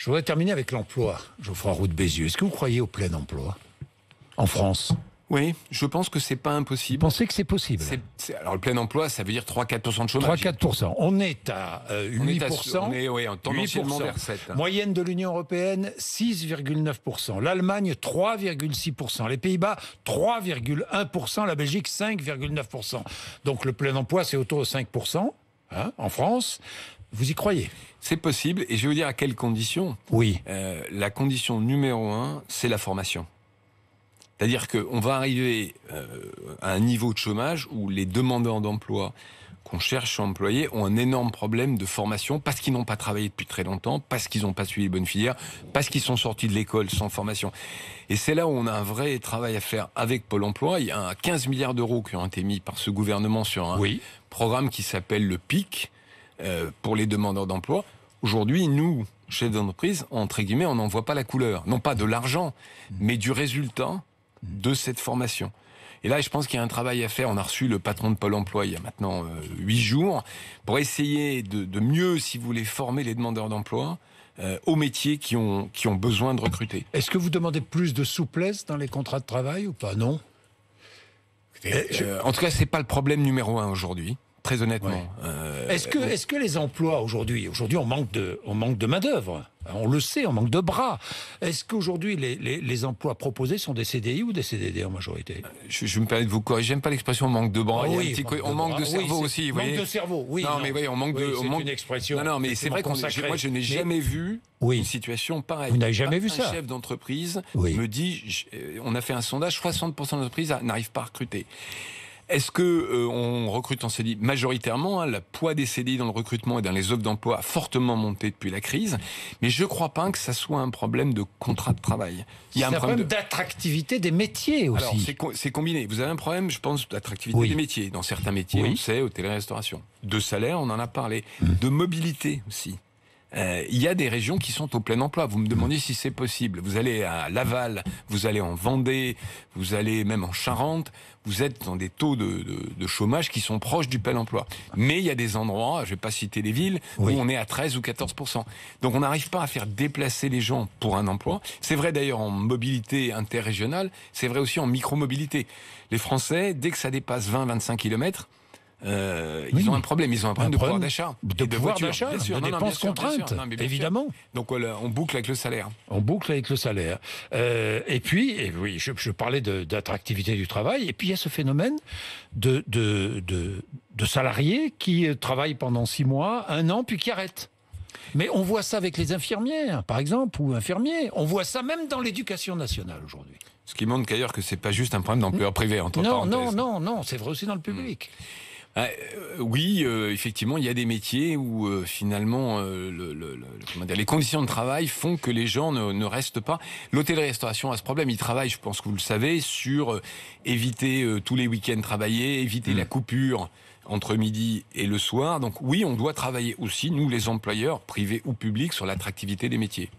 Je voudrais terminer avec l'emploi, Geoffroy Roux de Bézieux. Est-ce que vous croyez au plein emploi en France? Oui, je pense que c'est pas Vous impossible. pensez que c'est possible? Alors le plein emploi, ça veut dire 3-4% de chômage. 3-4%. On est à 8%. On est tendanciellement 8%. vers 7. Moyenne de l'Union européenne, 6,9%. L'Allemagne, 3,6%. Les Pays-Bas, 3,1%. La Belgique, 5,9%. Donc le plein emploi, c'est autour de 5%, en France. Vous y croyez? C'est possible, et je vais vous dire à quelles conditions. Oui. La condition numéro 1, c'est la formation. C'est-à-dire qu'on va arriver à un niveau de chômage où les demandeurs d'emploi qu'on cherche à employer ont un énorme problème de formation parce qu'ils n'ont pas travaillé depuis très longtemps, parce qu'ils n'ont pas suivi les bonnes filières, parce qu'ils sont sortis de l'école sans formation. Et c'est là où on a un vrai travail à faire avec Pôle emploi. Il y a 15 milliards d'euros qui ont été mis par ce gouvernement sur un programme qui s'appelle le PIC pour les demandeurs d'emploi. Aujourd'hui, nous, chefs d'entreprise, entre guillemets, on n'en voit pas la couleur. Non pas de l'argent, mais du résultat de cette formation. Et là, je pense qu'il y a un travail à faire. On a reçu le patron de Pôle emploi il y a maintenant 8 jours pour essayer de mieux, si vous voulez, former les demandeurs d'emploi aux métiers qui ont besoin de recruter. Est-ce que vous demandez plus de souplesse dans les contrats de travail ou pas? Non. En tout cas, c'est pas le problème numéro 1 aujourd'hui. Très honnêtement. Ouais. Est-ce que les emplois aujourd'hui on manque de main d'œuvre. On le sait, on manque de bras. Est-ce qu'aujourd'hui les emplois proposés sont des CDI ou des CDD en majorité? Je me permets de vous corriger. J'aime pas l'expression manque de bras. On manque de cerveau aussi. Manque de cerveau. Oui. Non, mais oui, on manque de. C'est une expression. Non, mais c'est vrai moi, je n'ai jamais vu une situation pareille. Vous n'avez jamais vu ça? Un chef d'entreprise me dit, on a fait un sondage, 60% d'entreprises n'arrivent pas à recruter. Est-ce que on recrute en CDI? Majoritairement, le poids des CDI dans le recrutement et dans les offres d'emploi a fortement monté depuis la crise. Mais je ne crois pas que ça soit un problème de contrat de travail. Il y a un problème d'attractivité des métiers aussi. Alors, c'est combiné. Vous avez un problème, je pense, d'attractivité des métiers. Dans certains métiers, on le sait, hôtellerie-restauration. De salaire, on en a parlé. De mobilité aussi. Il y a des régions qui sont au plein emploi. Vous me demandez si c'est possible. Vous allez à Laval, vous allez en Vendée, vous allez même en Charente. Vous êtes dans des taux de chômage qui sont proches du plein emploi. Mais il y a des endroits, je ne vais pas citer les villes, où on est à 13 ou 14%. Donc on n'arrive pas à faire déplacer les gens pour un emploi. C'est vrai d'ailleurs en mobilité interrégionale, c'est vrai aussi en micromobilité. Les Français, dès que ça dépasse 20-25 km, ils ont un problème. Ils ont un problème de pouvoir d'achat. De pouvoir d'achat, de dépenses contraintes, évidemment. Donc on boucle avec le salaire. On boucle avec le salaire. Et puis, je parlais d'attractivité du travail. Et puis, il y a ce phénomène de salariés qui travaillent pendant 6 mois, 1 an, puis qui arrêtent. Mais on voit ça avec les infirmières, par exemple, ou infirmiers. On voit ça même dans l'éducation nationale aujourd'hui. Ce qui montre d'ailleurs que c'est pas juste un problème d'employeurs privés, entre parenthèses. Non, c'est vrai aussi dans le public. Oui, effectivement, il y a des métiers où finalement les conditions de travail font que les gens ne restent pas. L'hôtellerie-restauration a ce problème. Ils travaillent, je pense que vous le savez, sur éviter tous les week-ends travailler, éviter la coupure entre midi et le soir. Donc oui, on doit travailler aussi, nous les employeurs, privés ou publics, sur l'attractivité des métiers.